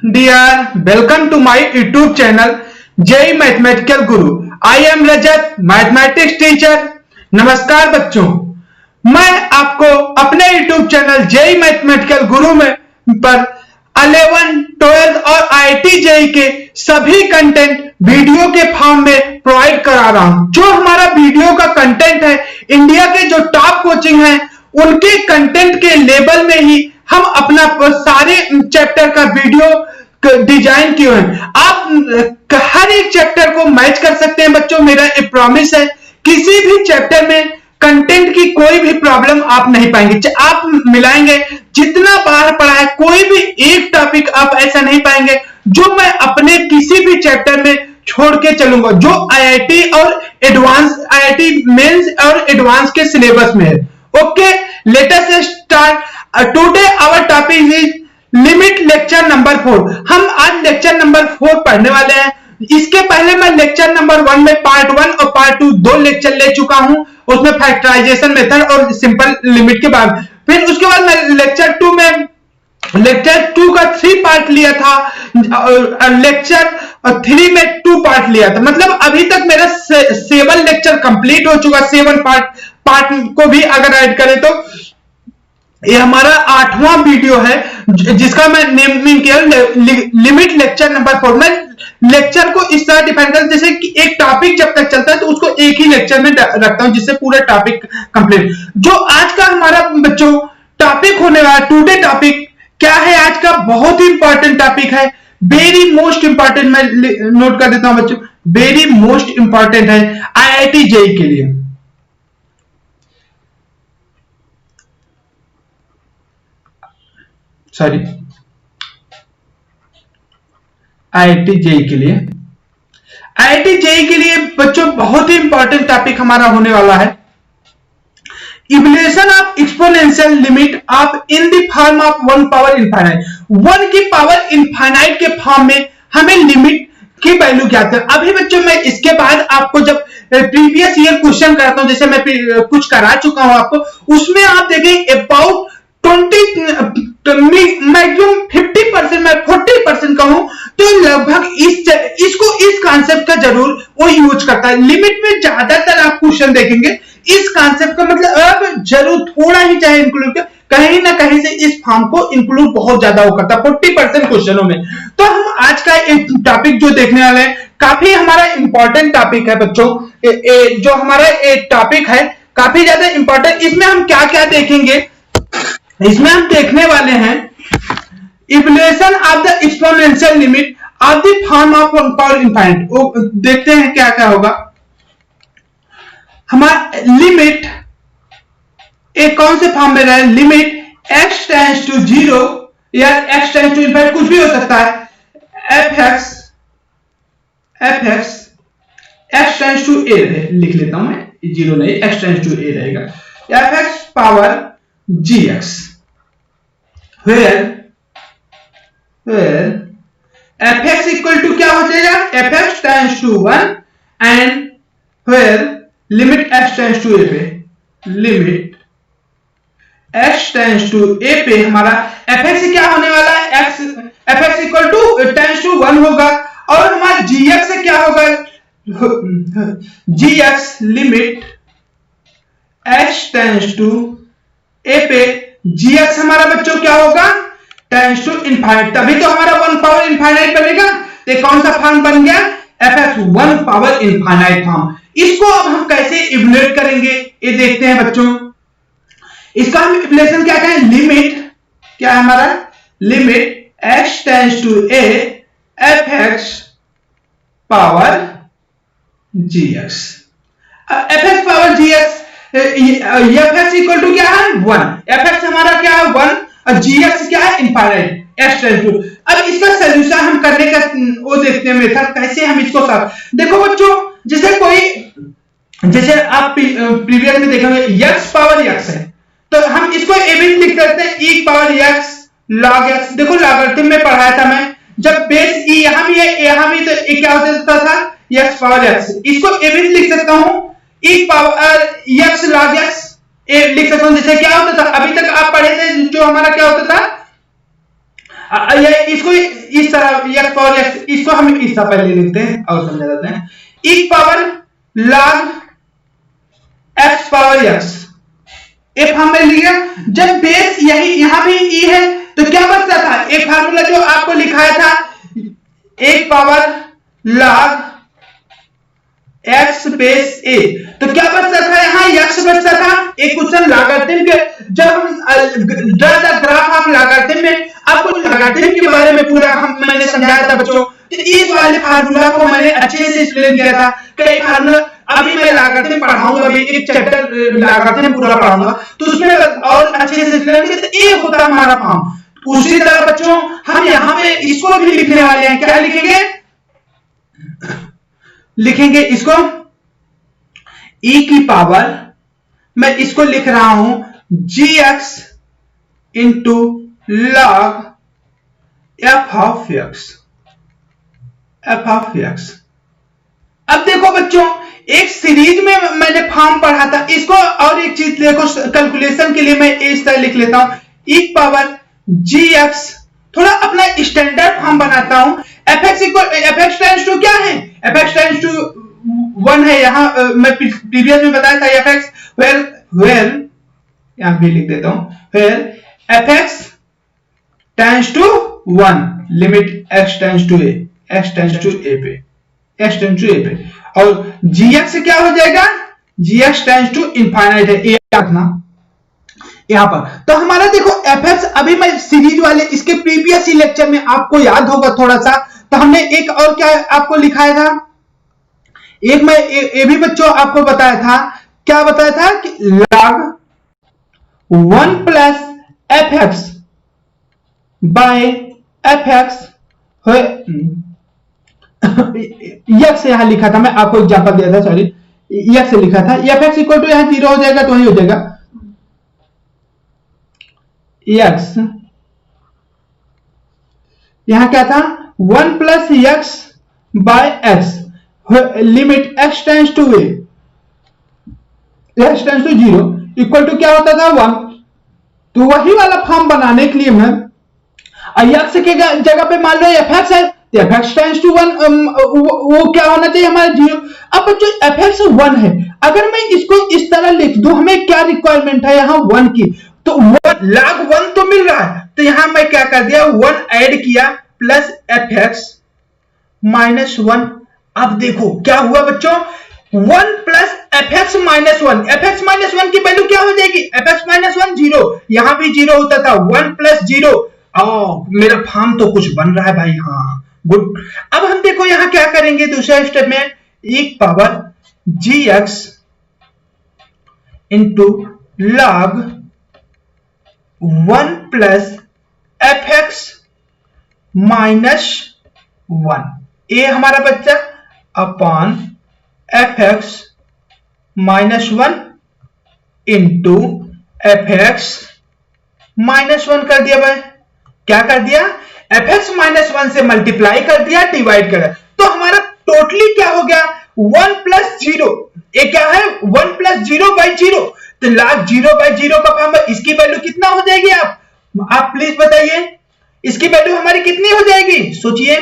Dear, welcome to my YouTube channel JEE Mathematical Guru. I am Rajat, mathematics teacher. नमस्कार बच्चों, मैं आपको अपने YouTube चैनल JEE मैथमेटिकल गुरु में पर 11, 12 और IIT JEE के सभी कंटेंट वीडियो के फॉर्म में प्रोवाइड करा रहा हूं। जो हमारा वीडियो का कंटेंट है, इंडिया के जो टॉप कोचिंग है उनके कंटेंट के लेवल में ही हम अपना सारे चैप्टर का वीडियो डिजाइन किए हैं। आप हर एक चैप्टर को मैच कर सकते हैं बच्चों। मेरा एक प्रॉमिस है, किसी भी चैप्टर में कंटेंट की कोई भी प्रॉब्लम आप नहीं पाएंगे। आप मिलाएंगे जितना बार पढ़ा है, कोई भी एक टॉपिक आप ऐसा नहीं पाएंगे जो मैं अपने किसी भी चैप्टर में छोड़ के चलूंगा, जो आईआईटी और एडवांस, आईआईटी मेंस और एडवांस के सिलेबस में है। Okay, let us start. Today our topic is limit lecture number 4। हम आज लेक्चर नंबर 4 पढ़ने वाले हैं। इसके पहले मैं लेक्चर नंबर 1 में पार्ट 1 और पार्ट 2 दो लेक्चर ले चुका हूं, उसमें फैक्टराइजेशन मेथड और सिंपल लिमिट के बाद। फिर उसके बाद मैं लेक्चर 2 में लेक्चर 2 का 3 पार्ट लिया था, लेक्चर 3 में 2 पार्ट लिया था। मतलब अभी तक मेरा 7 लेक्चर कंप्लीट हो चुका। 7 पार्ट को भी अगर ऐड करें तो ये हमारा 8वां वीडियो है, जिसका मैं नेमिंग किया लिमिट लेक्चर नंबर 4। मैं लेक्चर को इस तरह डिफाइन करता हूं जैसे कि एक टॉपिक जब तक चलता है तो उसको एक ही लेक्चर में रखता हूं, जिससे पूरा टॉपिक कंप्लीट। जो आज का हमारा बच्चों टॉपिक होने वाला, टुडे टॉपिक क्या है आज का, बहुत ही इंपॉर्टेंट टॉपिक है, वेरी मोस्ट इंपॉर्टेंट। मैं नोट कर देता हूं बच्चों, वेरी मोस्ट इंपॉर्टेंट है आईआईटी जेईई के लिए। सॉरी, आईआईटी जेईई के लिए, आईआईटी जेईई के लिए बच्चों बहुत ही इंपॉर्टेंट टॉपिक हमारा होने वाला है, evaluation of exponential limit of in the form of 1 power infinite. 1 की पावर इनफाइनाइट के फॉर्म में हमें लिमिट की वैल्यू क्या है। अभी बच्चों मैं इसके बाद आपको जब प्रीवियस ईयर क्वेश्चन कराता हूं, जैसे मैं कुछ करा चुका हूं आपको, उसमें आप देखेंगे अबाउट 20 मैक्सिमम 50%, मैं 40% कहूं तो लगभग इसको इस कॉन्सेप्ट का जरूर वो यूज करता है। लिमिट में ज्यादातर आप क्वेश्चन देखेंगे इस कॉन्सेप्ट का, मतलब अब जरूर थोड़ा ही चाहे इंक्लूड कर, कहीं ना कहीं से इस फॉर्म को इंक्लूड बहुत ज्यादा वो करता है 40% क्वेश्चनों में। तो हम आज का एक टॉपिक जो देखने वाले हैं काफी हमारा इंपॉर्टेंट टॉपिक है बच्चों। जो हमारा एक टॉपिक है काफी ज्यादा इंपॉर्टेंट। इसमें हम क्या क्या देखेंगे, इसमें हम देखने वाले हैं evaluation of the exponential limit of the form of 1 power infinite. देखते हैं क्या क्या होगा। हमारा लिमिट एक कौन से फॉर्म में रहे, लिमिट x टेंड्स टू 0 या x टेंड्स टू इनफाइनाइट, कुछ भी हो सकता है। fx x tends to a लिख लेता हूं मैं, 0 नहीं, x टेंड्स टू a रहेगा। fx power gx where fx equal to क्या हो जाएगा, fx tends to 1 and where limit x tends to a पे, limit x tends to a पे हमारा fx क्या होने वाला है, fx equal to tends to 1 होगा, और हमारा gx से क्या होगा, gx limit x tends to a पे gx हमारा बच्चों क्या होगा, टेंड्स टू इनफाइनाइट। तभी तो हमारा 1 पावर इनफाइनाइट बनेगा। तो कौन सा फॉर्म बन गया, fx 1 पावर इनफाइनाइट फॉर्म। इसको अब हम कैसे इवैल्यूएट करेंगे ये देखते हैं बच्चों। इसका हम इवैल्यूएशन क्या कहें, लिमिट क्या है हमारा, limit x tends to a fx power gx। fx power gx, fx equal to क्या है 1, fx हमारा क्या है 1 और gx क्या है इनफाइनाइट, x टेंड्स टू। अब इसका सॉल्यूशन हम करने का वो देखते हैं मेथड, कैसे हम इसको सॉल्व। देखो बच्चों, जैसे आप प्रीवियस में देखेंगे x पावर x है, तो हम इसको ए भी लिख सकते हैं, e power x log x। देखो लॉगरिथम में पढ़ाया था मैं, जब बेस e यहां भी है यहां भी, तो ये क्या होता था x पावर x। इसको ए भी लिख सकता हूं, e power x log x ए लिख सकता हूं। जैसे क्या होता था, अभी तक आप पढ़े थे जो हमारा क्या होता था, ये इसको इस तरह x पावर x, इसको हम इस तरह पहले लिखते हैं और समझा देते हैं। e power log x power x एक हमने लिया। जब बेस यही यहां भी e है तो क्या बचता था, एक फार्मूला जो आपको लिखाया था 1 power log x base a, तो क्या बचता था यहाँ x बचता था। एक क्वेश्चन लॉगरिथम के जब हम draw the graph of logarithm में आपको लॉगरिथम के बारे में पूरा मैंने समझाया था बच्चों। तो इस वाले फार्मूला को मैंने अच्छे से एक्सप्लेन किया था। कई फार्मूला अभी मैं लॉगरिथम पढ़ाऊंगा, अभी एक चैप्टर लॉगरिथम पूरा पढ़ाऊंगा तो उसमें और अच्छे से एक्सप्लेन किया। तो ये होता है हमारा फॉर्म। उसी तरह बच्चों हम यहाँ पे इसको भी लिखने वाले हैं। क्या लिखेंगे, लिखेंगे इसको e की पावर, मैं इसको लिख रहा हूं gx into log f of x। अब देखो बच्चों एक सीरीज में मैंने फॉर्म पढ़ा था इसको, और एक चीज देखो कैलकुलेशन के लिए मैं इस तरह लिख लेता हूं e पावर gx, थोड़ा अपना स्टैंडर्ड फॉर्म बनाता हूं। fx टेंड्स टू क्या है, fx टेंड्स टू 1 है। यहां मैं प्रीवियस में बताया था fx where यहां भी लिख देता हूं where fx tends to 1 limit x tends to a पे, और gx क्या हो जाएगा, gx टेंड्स टू इनफाइनाइट है, ये रखना यहां पर। तो हमारा देखो fx, अभी मैं सीरीज वाले इसके प्रीवियस ही लेक्चर में आपको याद होगा थोड़ा सा, तो हमने एक और क्या आपको लिखाया था, एक मैं ये भी बच्चों आपको बताया था। क्या बताया था कि log 1 plus fx by fx x यहां लिखा था, मैं आपको एग्जांपल दिया था, सॉरी x से लिखा था। fx इक्वल टू यहां 0 हो जाएगा तो वही हो जाएगा x, यहां क्या था 1 plus x by x limit x tends to a, x tends to 0 equal to क्या होता था 1। तो वही वाला फॉर्म बनाने के लिए मैं x के जगह पे मान लो fx है, तो fx टेंड्स टू 1 वो क्या होना चाहिए हमारा 0। अब बच्चों fx 1 है, अगर मैं इसको इस तरह लिख दूं, हमें क्या रिक्वायरमेंट है यहाँ 1 की, तो log 1 तो मिल रहा है, तो यहां मैं क्या कर दिया 1 ऐड किया प्लस fx माइनस 1। अब देखो क्या हुआ बच्चों 1 plus fx minus 1, fx minus 1 की वैल्यू क्या हो जाएगी, fx माइनस 1 0, यहां भी 0 होता था 1 प्लस 0। मेरा फॉर्म तो कुछ बन रहा है भाई, हाँ गुड। अब हम देखो यहां क्या करेंगे दूसरे स्टेप में, एक power gx into log 1 plus fx minus 1, ये हमारा बच्चा upon fx minus 1 into fx minus 1 कर दिया भाई। क्या कर दिया, fx माइनस 1 से मल्टीप्लाई कर दिया, डिवाइड कर दिया, तो हमारा टोटली क्या हो गया 1 प्लस 0, ये क्या है 1 प्लस 0 बाई 0, तो log 0 बाई 0 का फॉर्म, इसकी वैल्यू कितना हो जाएगी, आप प्लीज बताइए इसकी वैल्यू हमारी कितनी हो जाएगी, सोचिए।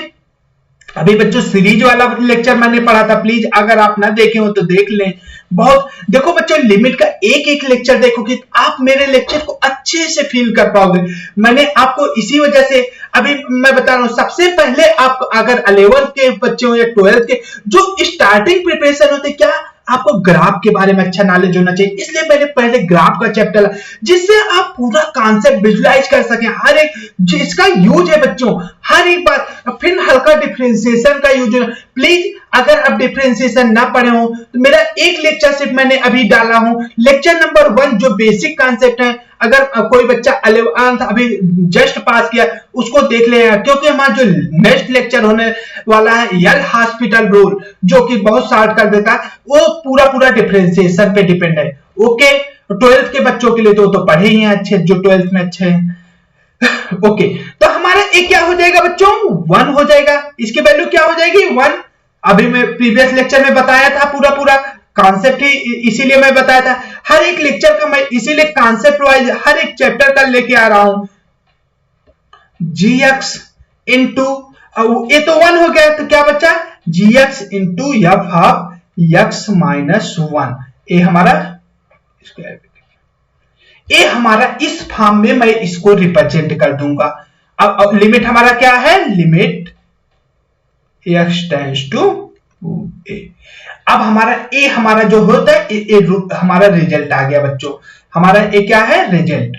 अभी बच्चों सीरीज वाला लेक्चर मैंने पढ़ा था, प्लीज अगर आप ना देखे हो तो देख लें। बहुत देखो बच्चों लिमिट का एक एक लेक्चर देखो कि आप मेरे लेक्चर को अच्छे से फील कर पाओगे। मैंने आपको इसी वजह से अभी मैं बता रहा हूं, सबसे पहले आप अगर 11th के बच्चे हो या 12th के जो स्टार्टिंग प्रिपरेशन होते, क्या आपको ग्राफ के बारे में अच्छा नॉलेज होना चाहिए, इसलिए मैंने पहले ग्राफ का चैप्टर जिससे आप पूरा कॉन्सेप्ट विजुलाइज कर सकें। हर एक जिसका यूज है बच्चों, हर एक बार फिर हल्का डिफरेंशिएशन का यूज है। प्लीज अगर आप डिफरेंशिएशन ना पढ़े हो तो मेरा एक लेक्चर सिर्फ मैंने अभी डाला हूं, लेक्चर नंबर 1 जो बेसिक कॉन्सेप्ट है, अगर कोई बच्चा 11th अभी जस्ट पास किया उसको देख लेगा, क्योंकि हमारा जो नेक्स्ट लेक्चर होने वाला है यल हॉस्पिटल रूल जो कि बहुत शॉर्ट कर देता है, वो पूरा डिफरेंशिएशन पे डिपेंड है। ओके 12th के बच्चों के लिए तो पढ़े ही हैं अच्छे, जो 12th में अच्छे हैं। ओके तो हमारा एक क्या हो जाएगा बच्चों 1 हो जाएगा, इसकी वैल्यू क्या हो जाएगी 1। अभी मैं प्रीवियस लेक्चर में बताया था पूरा कॉन्सेप्ट ही, इसीलिए मैं बताया था हर एक लेक्चर का मैं इसीलिए कॉन्सेप्ट वाइज हर एक चैप्टर का लेके आ रहा हूं। जी एक्स इंटू, ये तो 1 हो गया, तो क्या बचा g x into f of x minus 1। ये हमारा स्क्वायर, ये हमारा इस फॉर्म में मैं इसको रिप्रेजेंट कर दूंगा। अब लिमिट हमारा क्या है, लिमिट एक्स टेंड्स टू ए। अब हमारा ए हमारा जो होता है हमारा रिजल्ट आ गया बच्चों, हमारा ए क्या है, result.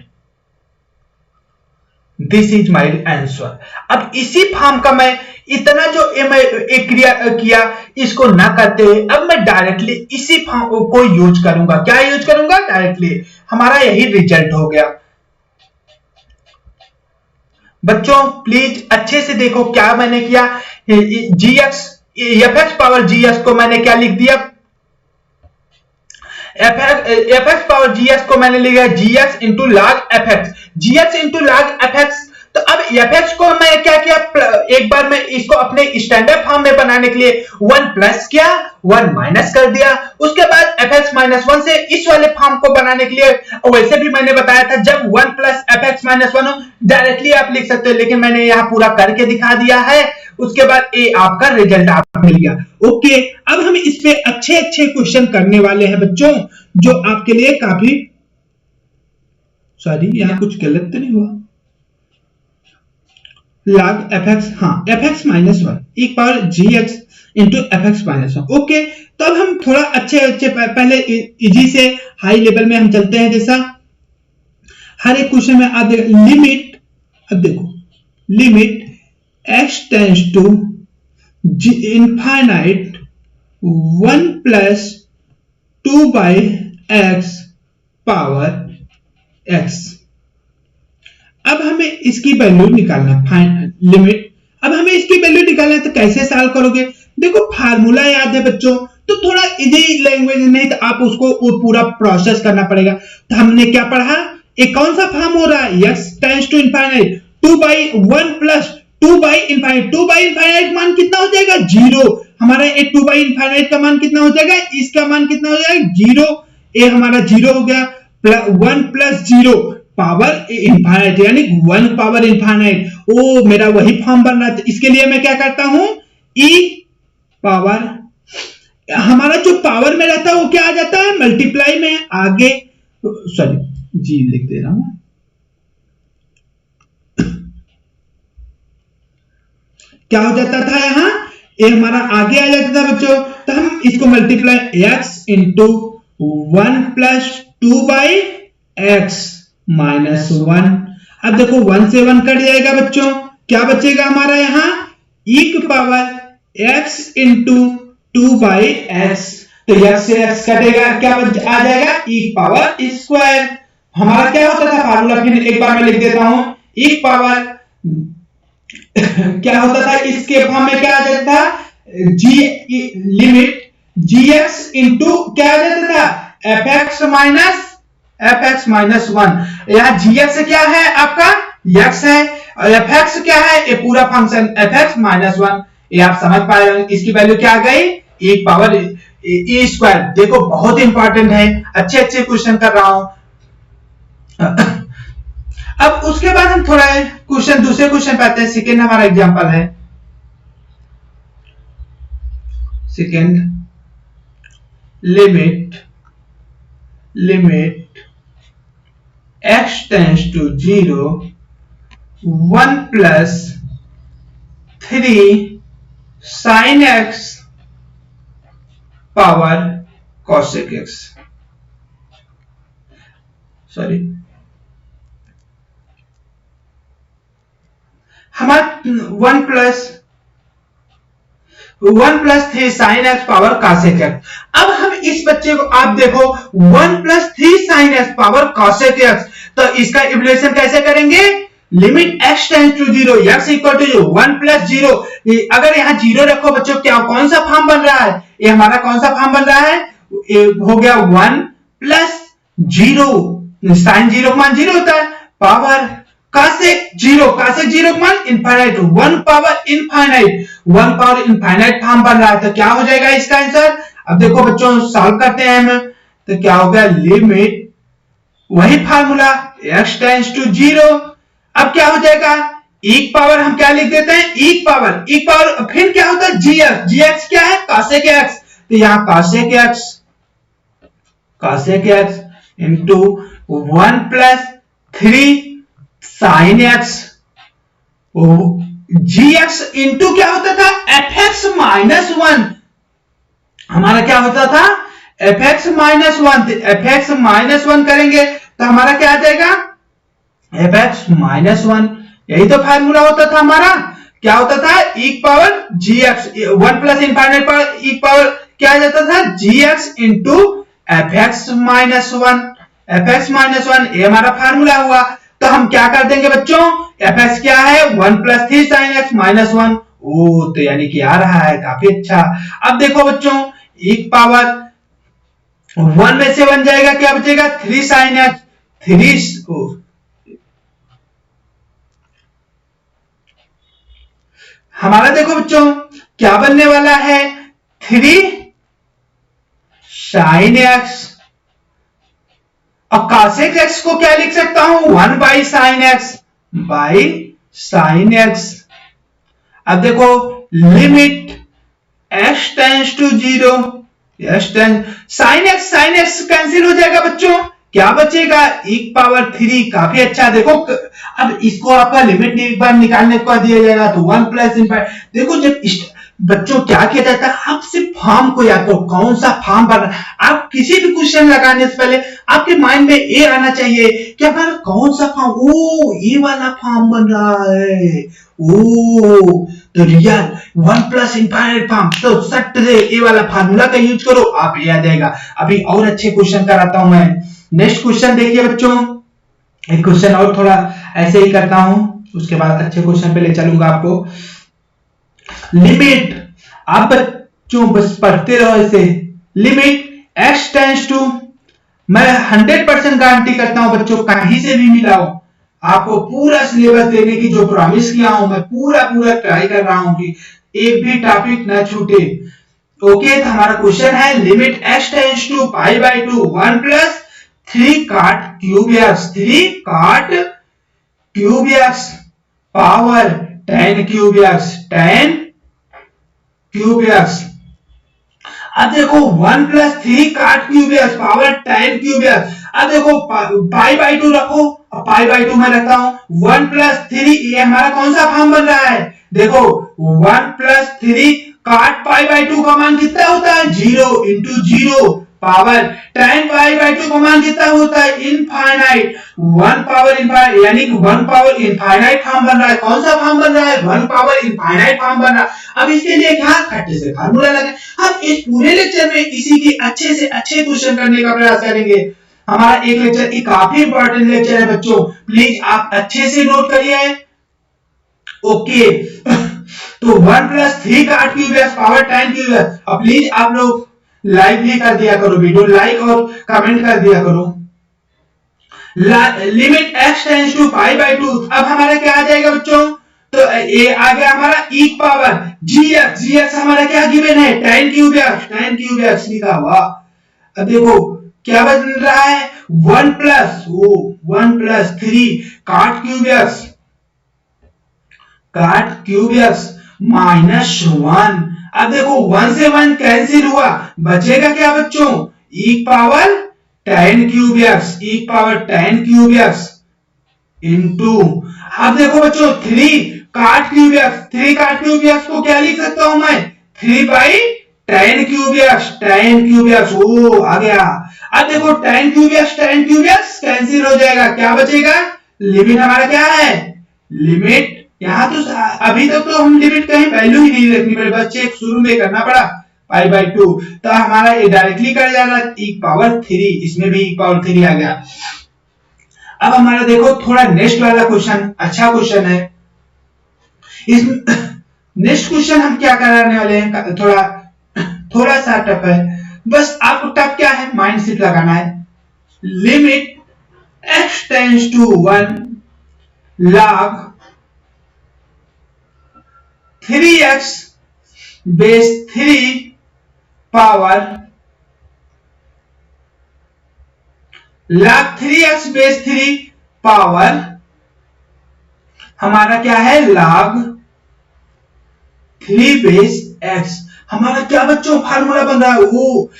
This is my answer. अब इसी फॉर्म का मैं इतना जो किया इसको ना करते हुए अब मैं डायरेक्टली इसी फॉर्म को यूज करूंगा। क्या यूज करूंगा, डायरेक्टली। हमारा यही रिजल्ट हो गया। बच्चों प्लीज अच्छे से देखो क्या मैंने किया, g x f x power g x को मैंने क्या लिख दिया, f x power g x को मैंने लिखा g x into log f x, g x into log f x. तो अब एफ एक्स को मैं क्या किया, एक बार मैं इसको अपने स्टैंडर्ड फॉर्म में बनाने के लिए 1 प्लस किया, 1 माइनस कर दिया। उसके बाद एफ एक्स माइनस 1 से इस वाले फॉर्म को बनाने के लिए, वैसे भी मैंने बताया था जब 1 प्लस एफ एक्स माइनस 1 हो डायरेक्टली आप लिख सकते हो, लेकिन मैंने यहाँ पूरा करके दिखा दिया है। उसके बाद ए आपका रिजल्ट आपको मिल गया। ओके, अब हम इस पे अच्छे अच्छे क्वेश्चन करने वाले हैं बच्चों, जो आपके लिए काफी, सॉरी यहाँ कुछ गलत तो नहीं हुआ, log fx, हाँ fx माइनस 1 एक power gx into fx minus 1। Okay, तो अब हम थोड़ा अच्छे अच्छे पहले इजी से हाई लेवल में हम चलते हैं। जैसा हर एक क्वेश्चन में आप लिमिट, अब देखो limit x tends to infinite 1 plus 2 by x power x। अब हमें इसकी वैल्यू निकालना है, लिमिट। अब हमें इसकी वैल्यू निकालना है, तो कैसे सॉल्व करोगे, देखो फार्मूला याद है बच्चों, तो थोड़ा इजी लैंग्वेज नहीं तो आप उसको पूरा प्रोसेस करना पड़ेगा। तो हमने क्या पढ़ा, एक कौन सा फॉर्म हो रहा है, x tends to infinite 2 by 1 plus 2 by infinite. 2 by infinite मान कितना हो जाएगा, 0। हमारा ये 2 बाई इनफाइनाइट का मान कितना हो जाएगा, इसका मान कितना हो जाएगा, 0। ये हमारा 0 हो गया, 1 प्लस 0 पावर इनफाइनाइट, यानी 1 पावर इनफाइनाइट। ओ मेरा वही फॉर्म बन रहा है। तो इसके लिए मैं क्या करता हूं, e पावर, हमारा जो पावर में रहता है वो क्या आ जाता है, मल्टीप्लाई में आगे, सॉरी जी लिख दे रहा हूं, क्या हो जाता था यहां, ये हमारा आगे आ जाता था बच्चों। तो हम इसको multiply x into 1 plus 2 by x minus 1। अब देखो 1 से 1 कट जाएगा बच्चों, क्या बचेगा हमारा यहाँ, e की power x into 2 by x। तो x से x कटेगा, क्या आ जाएगा, e पावर स्क्वायर। हमारा क्या होता था फार्मूला, फिर एक बार मैं लिख देता हूं, e पावर क्या होता था, इसके फॉर्म में क्या आ जाता था, लिमिट gx इंटू क्या आ जाता था, fx माइनस 1। यहाँ gx क्या है आपका, x है, और fx क्या है, ये पूरा फंक्शन fx माइनस 1। ये आप समझ पा रहे हो, इसकी वैल्यू क्या आ गई, एक पावर e स्क्वायर। देखो बहुत इंपॉर्टेंट है, अच्छे अच्छे क्वेश्चन कर रहा हूं। अब उसके बाद हम थोड़ा क्वेश्चन, दूसरे क्वेश्चन पे आते हैं। सेकेंड हमारा एग्जांपल है, second limit x tends to 0 1 plus 3 sin x power cosec x, sorry हमारा 1 plus 3 sin x power cosec x। अब हम इस बच्चे को, आप देखो 1 plus 3 sin x power cosec x, तो इसका इवैल्यूएशन कैसे करेंगे, limit x tends to 0 x equal to 1 plus 0। अगर यहाँ 0 रखो बच्चों, क्या कौन सा फॉर्म बन रहा है, ये हमारा कौन सा फॉर्म बन रहा है, हो गया 1 प्लस 0, साइन 0 का मान 0 होता है, पावर cosec 0 का मान इनफाइनाइट, 1 पावर इनफाइनाइट फॉर्म बन रहा है। तो क्या हो जाएगा इसका आंसर, अब देखो बच्चों सॉल्व करते हैं हम। तो क्या होगा, लिमिट वही फार्मूला x टेंड्स टू 0, अब क्या हो जाएगा, एक पावर हम क्या लिख देते हैं, एक पावर फिर क्या होता है जी एक्स क्या है, कासेक एक्स, तो यहाँ cosec x into 1 plus 3 sine x, g x into क्या होता था एफ एक्स माइनस 1, हमारा क्या होता था F x minus 1, f x minus 1 करेंगे तो हमारा क्या आ जाएगा एफ एक्स माइनस 1, यही तो फार्मूला होता था हमारा, क्या होता था एक power g x 1 plus infinite power एक पावर क्या आ जाता था g x into f x minus 1, f x minus 1 ये हमारा फार्मूला हुआ। तो हम क्या कर देंगे बच्चों, एफ एक्स क्या है 1 प्लस 3 साइन एक्स माइनस 1, ओ तो यानी कि आ रहा है, काफी अच्छा। अब देखो बच्चों एक पावर 1 में से बन जाएगा क्या बचेगा 3 साइन एक्स, 3 हमारा देखो बच्चों क्या बनने वाला है 3 साइन एक्स, और कासेक एक्स को क्या लिख सकता हूं 1 बाई साइन एक्स। अब देखो limit x tends to 0, sine X cancel हो जाएगा बच्चों, क्या बचेगा एक पावर 3, काफी अच्छा। देखो अब इसको आपका लिमिट एक बार निकालने को दिया जाएगा तो 1 प्लस देखो जब बच्चों क्या किया जाता है आप सिर्फ फॉर्म को याद करो, कौन सा फॉर्म भरना, आप किसी भी क्वेश्चन लगाने से पहले आपके माइंड में ये आना चाहिए कि हमारा कौन सा फॉर्म, ओ ये वाला फॉर्म बन रहा है, ओ तो रियल 1 प्लस इनफाइनाइट फॉर्म, तो सट से ये वाला फार्मूला का यूज करो, आप ये आ जाएगा। अभी और अच्छे क्वेश्चन कराता हूं मैं, नेक्स्ट क्वेश्चन देखिए बच्चों, एक क्वेश्चन और थोड़ा ऐसे ही करता हूं, उसके बाद अच्छे क्वेश्चन पे ले चलूंगा आपको। लिमिट आप बच्चों बस पढ़ते रहो ऐसे, लिमिट x टेंड्स टू, मैं 100% गारंटी करता हूं बच्चों कहीं से भी मिला हो, आपको पूरा सिलेबस देने की जो प्रॉमिस किया हूं मैं पूरा ट्राई कर रहा हूं कि एक भी टॉपिक ना छूटे। ओके तो हमारा क्वेश्चन है limit x tends to pi by 2 1 plus 3 cot cube x, 3 cot cube x power 10 cube x, 10 cube x. अब देखो 1 plus 3 cot cube x power 10 cube x, अब देखो पाई बाई 2 रखो, पाई बाई 2 मैं रखता हूं 1 प्लस 3, ये हमारा कौन सा फॉर्म बन रहा है, देखो 1 प्लस 3 cot पाई बाई 2 का मान कितना होता है 0 इंटू 0 पावर 10 पाई बाई 2 का मान कितना होता है इनफाइनाइट, 1 पावर इनफाइनाइट यानी कि 1 पावर इनफाइनाइट फॉर्म बन रहा है, कौन सा फॉर्म बन रहा है 1 पावर इनफाइनाइट फॉर्म बन रहा है। अब इसके लिए क्या खट्टे से फार्मूला लगे, हम इस पूरे लेक्चर में इसी की अच्छे से अच्छे क्वेश्चन करने का प्रयास करेंगे। हमारा एक लेक्चर एक काफी इंपॉर्टेंट लेक्चर है बच्चों, प्लीज आप अच्छे से नोट करिए। ओके तो 1 plus 3 cot cube x power 10 cube x, अब प्लीज आप लोग लाइक भी कर दिया करो, वीडियो लाइक और कमेंट कर दिया करो। Limit x tends to pi by 2, अब हमारा क्या आ जाएगा बच्चों, तो ये आ गया हमारा एक पावर gx हमारा क्या गिवन है 10 क्यूब एक्स लिखा हुआ। अब देखो क्या बन रहा है 1 plus 3 cot cube x minus 1, अब देखो 1 से 1 कैंसिल हुआ, बचेगा क्या बच्चों एक पावर 10 क्यूब एक्स इंटू, अब देखो बच्चों 3 cot क्यूब एक्स को क्या लिख सकता हूं मैं 3 बाई 10 क्यूब एक्स, ओ आ गया। अब देखो 10 क्यूब एक्स कैंसिल हो जाएगा, क्या बचेगा लिमिट हमारा क्या है, लिमिट यहाँ तो अभी तक तो हम लिमिट कहीं वैल्यू ही नहीं रखनी पड़ी, बस चेक शुरू में करना पड़ा पाई बाई 2, तो हमारा ये डायरेक्टली कर जाएगा एक पावर 3, इसमें भी एक पावर 3 आ गया। अब हमारा देखो थोड़ा नेक्स्ट वाला क्वेश्चन अच्छा क्वेश्चन है, इस नेक्स्ट क्वेश्चन हम क्या कराने वाले हैं, थोड़ा सा टफ है, बस आपको टफ क्या है माइंड सेट लगाना है। Limit x tends to 1 log 3x base 3 power log 3x base 3 power हमारा क्या है, log 3 बेस x। हमारा क्या बच्चों फार्मूला बन रहा है वो,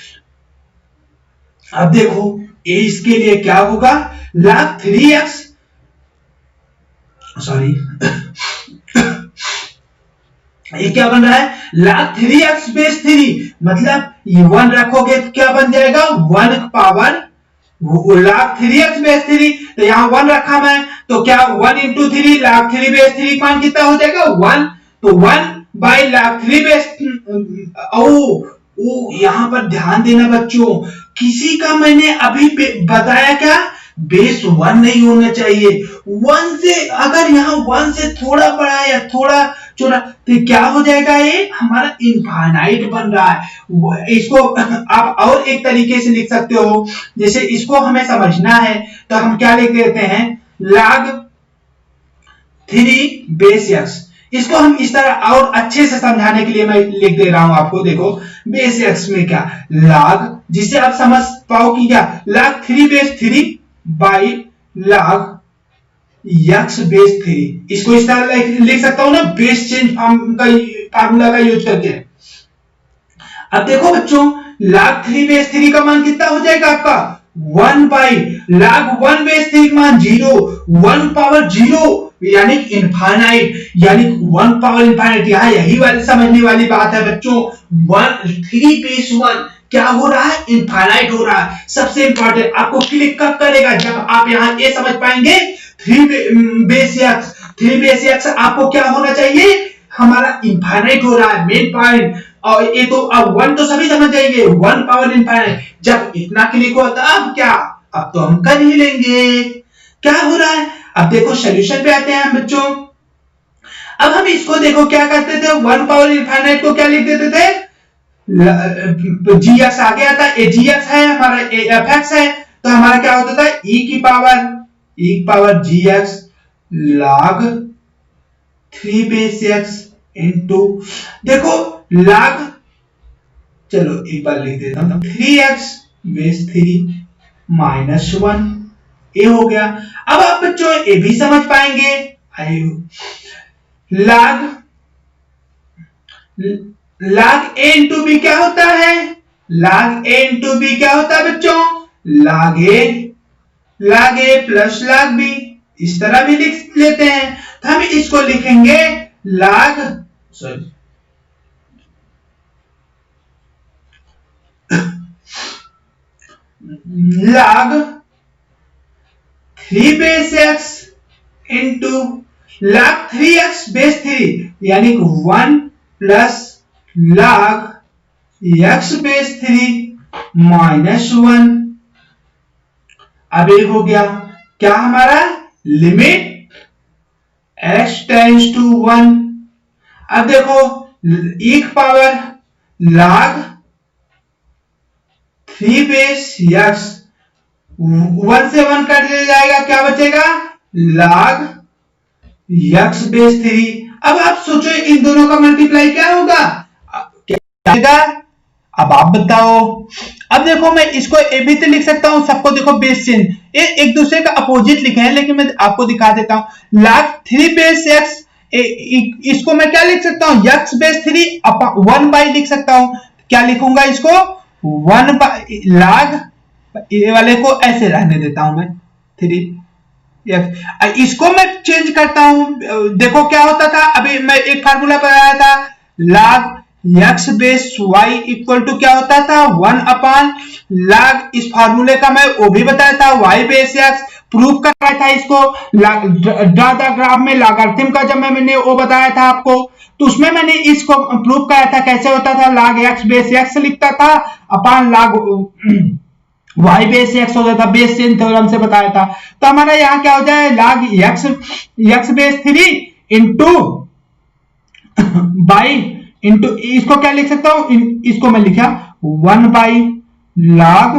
अब देखो ये इसके लिए क्या होगा, log 3x, सॉरी ये क्या बन रहा है, log 3x बेस 3, मतलब ये 1 रखोगे तो क्या बन जाएगा, 1 पावर log 3x बेस 3, तो यहां 1 रखा मैं, तो क्या 1 इंटू 3 log 3 बेस 3 मान कितना हो जाएगा, 1, तो 1 बाई log 3 बेस। ओ यहां पर ध्यान देना बच्चों, किसी का मैंने अभी बताया क्या, बेस 1 नहीं होना चाहिए, 1 से अगर यहाँ 1 से थोड़ा बड़ा या थोड़ा छोटा तो क्या हो जाएगा, ये हमारा इनफाइनाइट बन रहा है। इसको आप और एक तरीके से लिख सकते हो, जैसे इसको हमें समझना है तो हम क्या लिख देते हैं, log 3 बेस x। इसको हम इस तरह और अच्छे से समझाने के लिए मैं लिख दे रहा हूं आपको, देखो बेस x में क्या log, जिससे आप समझ पाओ कि क्या log 3 base 3 by log x base 3। इसको इस तरह लिख सकता हूं ना, बेस चेंज फार्मूला का यूज करके। अब देखो बच्चों log 3 बेस 3 का मान कितना हो जाएगा आपका, 1 बाई log 1 बेस 3 मान 0, 1 पावर 0 यानी इनफाइनाइट, यानी 1 पावर इनफाइनाइट। यहां यही वाली समझने वाली बात है बच्चों, 3 बेस 1 क्या हो रहा है, इनफाइनाइट हो रहा है। सबसे इंपॉर्टेंट आपको क्लिक कब करेगा, जब आप यहां ये समझ पाएंगे 3 बेस x आपको क्या होना चाहिए, हमारा इनफाइनाइट हो रहा है, मेन पॉइंट। और ये तो अब 1 तो सभी समझ जाएंगे, 1 पावर इनफाइनाइट, जब इतना क्लिक होता अब क्या, अब तो हम कर ही लेंगे। क्या हो रहा है, अब देखो सोल्यूशन पे आते हैं बच्चों। अब हम इसको देखो क्या करते थे, 1 पावर इनफाइनाइट को क्या लिख देते थे, जी एक्स आगे आता है, जी एक्स है हमारा, एफ एक्स है, तो हमारा क्या होता था, e की power g x log 3 base x into, देखो log, चलो एक बार लिख देता हूं, 3x बेस 3 माइनस 1, ये हो गया। अब आप बच्चों ये भी समझ पाएंगे, log a इंटू बी क्या होता है, log a इंटू बी क्या होता है बच्चों, log a plus log b, इस तरह भी लिख लेते हैं। तो हम इसको लिखेंगे log 3 base x into log 3x base 3 यानी 1 plus log x base 3 minus 1। अब ये हो गया क्या हमारा, लिमिट x टेंड्स टू 1। अब देखो एक पावर log 3 बेस x, 1 से 1 कट जाएगा, क्या बचेगा, log x बेस 3। अब आप सोचो इन दोनों का मल्टीप्लाई क्या होगा, क्या आएगा, अब आप बताओ। अब देखो मैं इसको ए भी तो लिख सकता हूं, सबको देखो बेस चेंज, ये एक दूसरे का अपोजिट लिखे हैं, लेकिन मैं आपको दिखा देता हूं, log 3 बेस x, इसको मैं क्या लिख सकता हूं, x बेस 3 1 बाई लिख सकता हूं। क्या लिखूंगा इसको, 1 बाई log, ये वाले को ऐसे रहने देता हूं मैं 3x, इसको मैं चेंज करता हूं। देखो क्या होता था, अभी मैं एक फार्मूला बताया था, log x base y equal to क्या होता था, 1 अपान log, इस फार्मूले का मैं वो भी बताया था, y बेस x। प्रूफ कर रहा था इसको, ड्रा द ग्राफ में लॉगरिथम का जब मैंने वो बताया था आपको, तो उसमें मैंने इसको प्रूफ कराया था, कैसे होता था, log x बेस x लिखता था अपान log y बेस x हो जाता, बेस चेंज थ्योरम से बताया था। तो हमारा यहाँ क्या हो जाए, log x base 3 into by into, इसको क्या लिख सकता हूं, इसको मैं लिखा 1 बाई log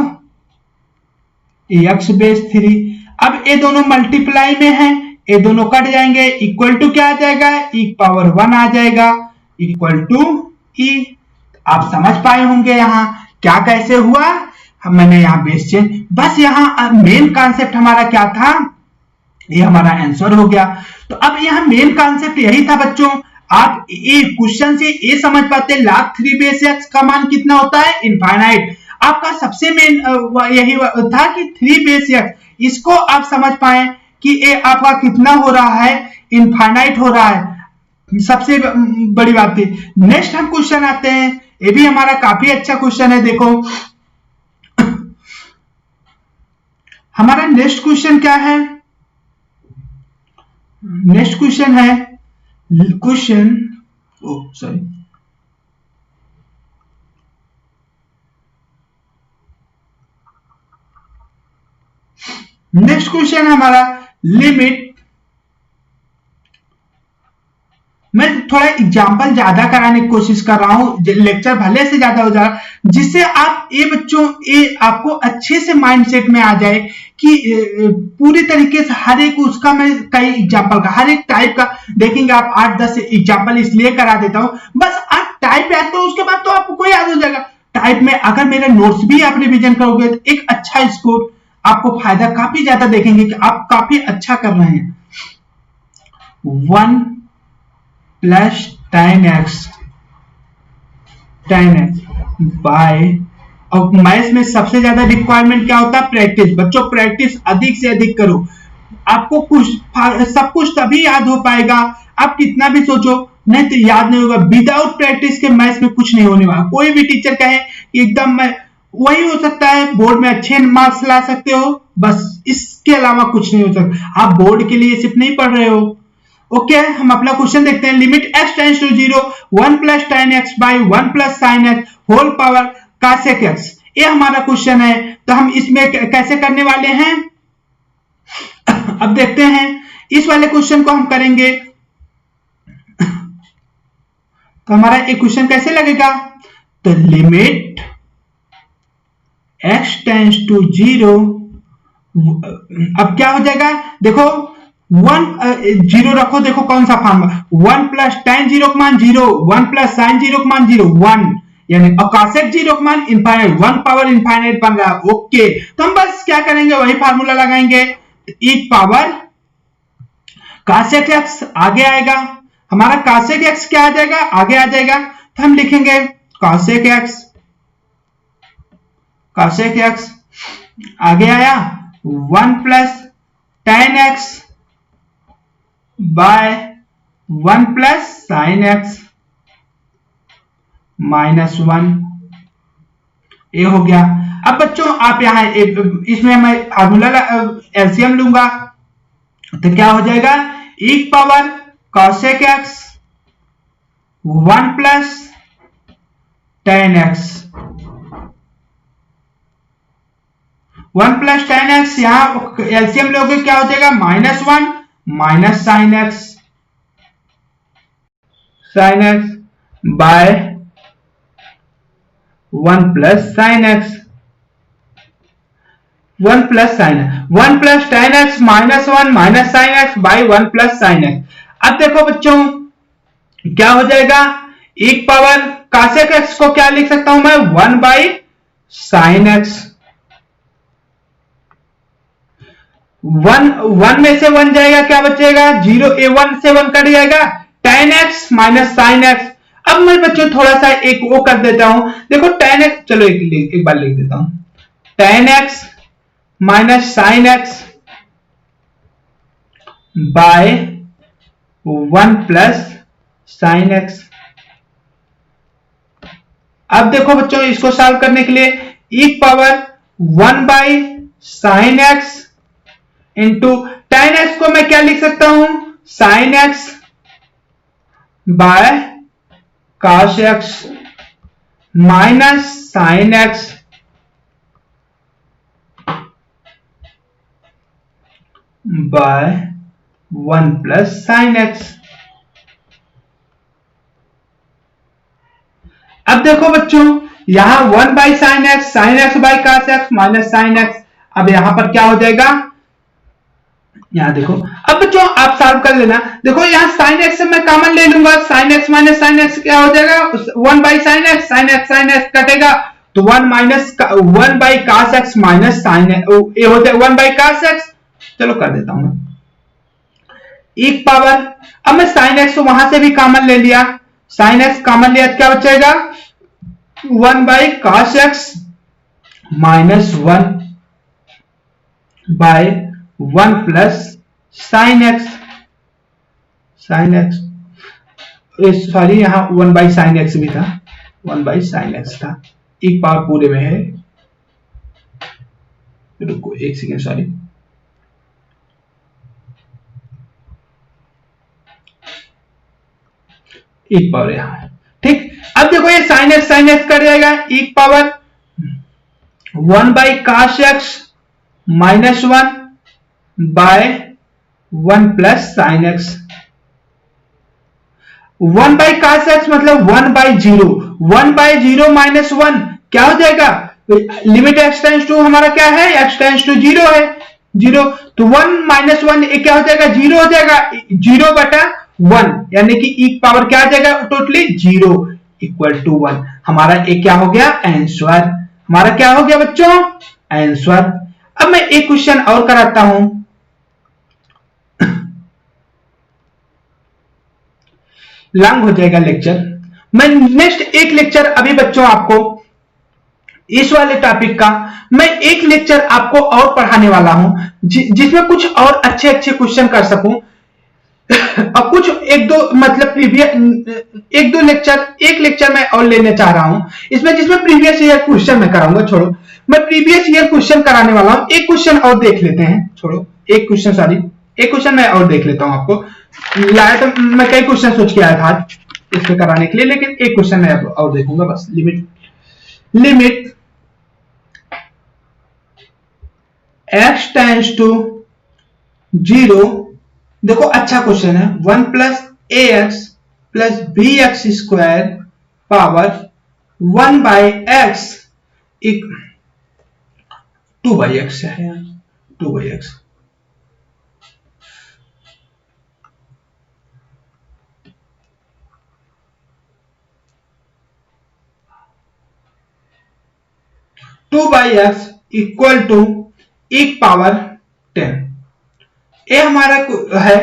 x बेस 3। अब ये दोनों मल्टीप्लाई में हैं, ये दोनों कट जाएंगे, इक्वल टू क्या आ जाएगा, e पावर 1 आ जाएगा, इक्वल टू e। आप समझ पाए होंगे यहां क्या कैसे हुआ, मैंने यहां बेस चेंज, बस यहां मेन कॉन्सेप्ट हमारा क्या था, ये हमारा आंसर हो गया। तो अब यहाँ मेन कॉन्सेप्ट यही था बच्चों, आप ये क्वेश्चन से ये समझ पाते हैं log 3 बेस x का मान कितना होता है, इनफाइनाइट। आपका सबसे मेन यही था कि 3 बेस x, इसको आप समझ पाए कि ये आपका कितना हो रहा है, इनफाइनाइट हो रहा है, सबसे बड़ी बात है। नेक्स्ट हम क्वेश्चन आते हैं, ये भी हमारा काफी अच्छा क्वेश्चन है। देखो हमारा नेक्स्ट क्वेश्चन क्या है, नेक्स्ट क्वेश्चन है क्वेश्चन नेक्स्ट क्वेश्चन हमारा लिमिट। मैं थोड़ा एग्जांपल ज्यादा कराने की कोशिश कर रहा हूं, लेक्चर भले से ज्यादा हो जाएगा, जिससे आप ये बच्चों ये आपको अच्छे से माइंडसेट में आ जाए कि पूरी तरीके से हर एक उसका मैं कई एग्जांपल का हर एक टाइप का देखेंगे। आप 8-10 एग्जांपल इसलिए करा देता हूं, बस आप टाइप याद करो, उसके बाद तो आपको याद हो जाएगा। टाइप में अगर मेरे नोट्स भी आप रिविजन करोगे तो एक अच्छा स्कोर आपको फायदा काफी ज्यादा देखेंगे कि आप काफी अच्छा कर रहे हैं। 1 प्लस 10x बाय, और मैथ्स में सबसे ज्यादा रिक्वायरमेंट क्या होता है, प्रैक्टिस। बच्चों प्रैक्टिस अधिक से अधिक करो, आपको कुछ सब कुछ तभी याद हो पाएगा। आप कितना भी सोचो नहीं तो याद नहीं होगा। विदाउट प्रैक्टिस के मैथ्स में कुछ नहीं होने वाला। कोई भी टीचर कहे कि एकदम मैं, वही हो सकता है बोर्ड में अच्छे मार्क्स ला सकते हो, बस इसके अलावा कुछ नहीं हो सकता। आप बोर्ड के लिए सिर्फ नहीं पढ़ रहे हो। ओके हम अपना क्वेश्चन देखते हैं। Limit x tends to 0 1 plus 10x by 1 plus sine x whole power cosec x, ये हमारा क्वेश्चन है। तो हम इसमें कैसे करने वाले हैं अब देखते हैं। इस वाले क्वेश्चन को हम करेंगे तो हमारा एक क्वेश्चन कैसे लगेगा, तो लिमिट x टेंड्स टू 0, अब क्या हो जाएगा, देखो 0 रखो, देखो कौन सा फॉर्म, 1 प्लस tan 0 का मान 0, 1 प्लस sin 0 का मान 0, 1, यानी cosec 0 का मान इनफाइनाइट, 1 पावर इनफाइनाइट बन रहा है। ओके तो हम बस क्या करेंगे, वही फार्मूला लगाएंगे, एक पावर cosec x आगे आएगा, हमारा cosec x क्या आ जाएगा, आगे आ जाएगा। तो हम लिखेंगे cosec x आगे आया 1 plus tan x by 1 plus sine x minus 1, ये हो गया। अब बच्चों आप यहां इसमें मैं फार्मूला एलसीएम लूंगा तो क्या हो जाएगा, एक power cosec x 1 plus tan x, 1 plus tan x, यहां एलसीएम लोगे क्या हो जाएगा, -1 minus sine x by 1 plus sine x, 1 plus tan x -1 minus sine x by 1 plus sine x। अब देखो बच्चों क्या हो जाएगा, एक पावर cosec x को क्या लिख सकता हूं मैं, 1 बाई साइन x, 1 में से 1 जाएगा, क्या बचेगा 0, 1 से 1 कट जाएगा, tan x minus sine x। अब मैं बच्चों थोड़ा सा एक वो कर देता हूं, देखो tan x, चलो एक बार लिख देता हूं, tan x minus sine x by 1 plus sine x। अब देखो बच्चों इसको सॉल्व करने के लिए एक power 1 by sine x into tan x को मैं क्या लिख सकता हूं, sine x by cos x minus sine x by 1 plus sine x। अब देखो बच्चों यहां 1 by sine x by cos x minus sine x। अब यहां पर क्या हो जाएगा, यहां देखो, अब बच्चों आप सॉल्व कर लेना, देखो यहां साइन x से मैं कॉमन ले लूंगा, sine x minus sine x क्या हो जाएगा, 1 बाई साइन x कटेगा तो 1 by cos x minus sine, ये हो जाएगा 1 बाई cos x। चलो कर देता हूं मैं, एक पावर, अब मैं साइन एक्स वहां से भी कॉमन ले लिया, साइन एक्स कॉमन लिया तो क्या बचेगा 1 by cos x minus 1 by 1 plus sine x, sine x sorry यहां 1 बाई साइन एक्स भी था, 1 बाई साइन एक्स था, एक पावर पूरे में है, रुको एक सेकेंड सॉरी, एक पावर यहां है, ठीक। अब देखो ये साइन एक्स कट जाएगा, एक power 1 by cos x minus 1 by 1 plus sine x, 1 by cos x मतलब 1 बाई 0, 1 बाई 0 माइनस 1 क्या हो जाएगा, लिमिट एक्स टेंड्स टू हमारा क्या है, एक्स टेंड्स टू 0 है, 0, तो 1 माइनस 1 क्या हो जाएगा 0 हो जाएगा, 0 बटा 1 यानी कि एक पावर क्या आ जाएगा टोटली 0 इक्वल टू 1, हमारा एक क्या हो गया आंसर, हमारा क्या हो गया बच्चों आंसर। अब मैं एक क्वेश्चन और कराता हूं, लॉन्ग हो जाएगा लेक्चर, मैं नेक्स्ट एक लेक्चर अभी बच्चों आपको इस वाले टॉपिक का मैं एक लेक्चर आपको और पढ़ाने वाला हूं जिसमें कुछ और अच्छे अच्छे क्वेश्चन कर सकूं और कुछ एक दो मतलब प्रीवियस एक दो लेक्चर, एक लेक्चर मैं और लेने चाह रहा हूं इसमें जिसमें प्रीवियस ईयर क्वेश्चन मैं कराऊंगा, छोड़ो मैं प्रीवियस ईयर क्वेश्चन कराने वाला हूं, एक क्वेश्चन और देख लेते हैं, छोड़ो एक क्वेश्चन सॉरी एक क्वेश्चन मैं और देख लेता हूं, आपको लाया तो मैं कई क्वेश्चन सोच के आया था आज इसको कराने के लिए, लेकिन एक क्वेश्चन मैं और देखूंगा बस, लिमिट x टेंड्स टू 0, देखो अच्छा क्वेश्चन है, 1 plus a x plus b x square power 1 by x 2 by x है, 2 by x, two by x equal to एक पावर 10, ये हमारा है।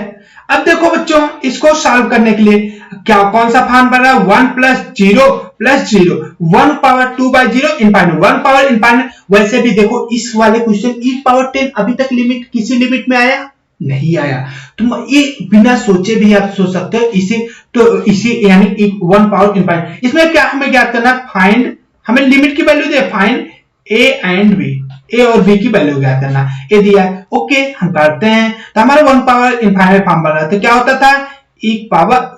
अब देखो बच्चों इसको सॉल्व करने के लिए क्या कौन सा फॉर्म बन रहा है, 1 plus 0 plus 0, 1 power 2 by 0 infinite, 1 power infinite, वैसे भी देखो इस वाले क्वेश्चन एक पावर 10 अभी तक लिमिट किसी लिमिट में आया नहीं आया, तुम ये बिना सोचे भी आप सोच सकते हो इसे, तो इसे यानी 1 पावर इनफाइनाइट, इसमें क्या हमें ज्ञात करना, फाइंड, हमें लिमिट की वैल्यू दे, find a and b, a और बी की वैल्यू ज्ञात करना, ए दिया है, ओके हम करते हैं, तो हमारे 1 पावर इनफाइनाइट फॉर्म बन रहा था, क्या होता था एक पावर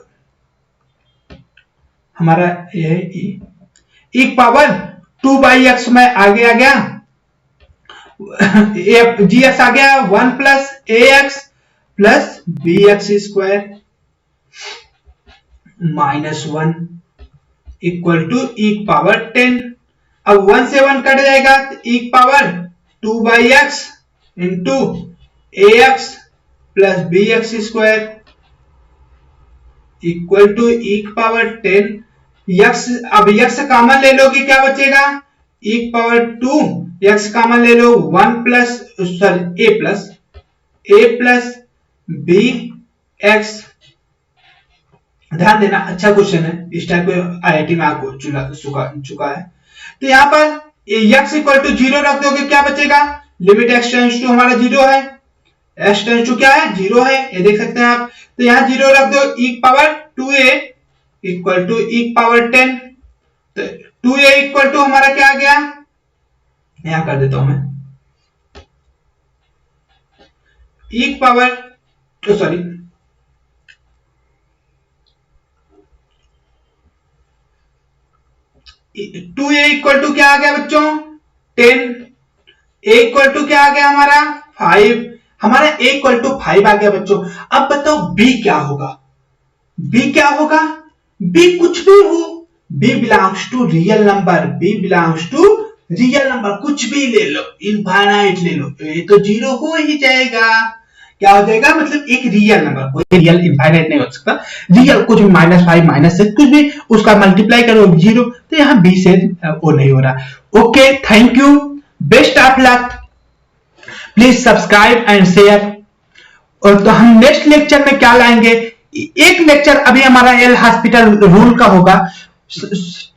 हमारा एक पावर 2 बाई एक्स में आगे आ गया, जी एक्स आ गया 1 plus a x plus b x square minus 1 equal to एक पावर 10, अब 1 से 1 कट जाएगा तो एक power 2 by x into a x plus b x square equal to एक पावर 10 एक्स, अब एक्स कॉमन ले लो कि क्या बचेगा एक पावर 2, एक्स कॉमन ले लो 1 प्लस सॉरी ए प्लस बी एक्स, ध्यान देना अच्छा क्वेश्चन है, इस टाइप को आईआईटी में आपको चुका है, तो यहां पर x इक्वल टू 0 रख दोगे क्या बचेगा, लिमिट x टेंड्स टू हमारा 0 है, x टेंड्स टू क्या है 0 है, ये देख सकते हैं आप, तो यहां 0 रख दो, एक पावर 2a इक्वल टू एक पावर 10, तो 2a इक्वल टू हमारा क्या आ गया, यहां कर देता हूं मैं एक power sorry 2a equal to क्या आ गया बच्चों 10, a इक्वल टू क्या आ गया हमारा 5, हमारा a इक्वल टू 5 आ गया बच्चों। अब बताओ b क्या होगा, b क्या होगा, b कुछ भी हो, b belongs to real number, b belongs to real number, कुछ भी ले लो, इनफाइनाइट ले लो, ये तो 0 हो ही जाएगा, क्या हो जाएगा मतलब एक रियल नंबर, कोई रियल इनफाइनाइट नहीं हो सकता, रियल कुछ भी -5 -6 कुछ भी उसका मल्टीप्लाई करो 0, तो यहां b से वो नहीं हो रहा। Okay thank you, best of luck, please subscribe and share. और तो हम नेक्स्ट लेक्चर में क्या लाएंगे, एक लेक्चर अभी हमारा एल हॉस्पिटल रूल का होगा,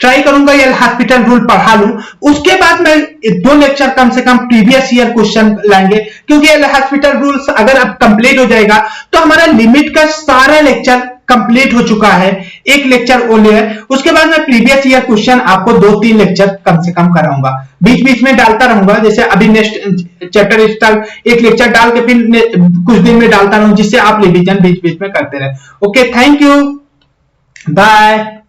ट्राई करूंगा एल हॉस्पिटल रूल पढ़ा लूं, उसके बाद मैं 2 लेक्चर कम से कम प्रीवियस ईयर क्वेश्चन लाएंगे, क्योंकि एल हॉस्पिटल रूल्स अगर अब कंप्लीट हो जाएगा तो हमारा लिमिट का सारा लेक्चर कंप्लीट हो चुका है, एक लेक्चर ओनली है। उसके बाद मैं प्रीवियस ईयर क्वेश्चन आपको 2-3 लेक्चर कम से कम कराऊंगा, बीच बीच में डालता रहूंगा, जैसे अभी नेक्स्ट चैप्टर स्टार्ट एक लेक्चर डाल के फिर कुछ दिन में डालता रहूं, जिससे आप रिवीजन बीच बीच में करते रहे। Okay, thank you, bye.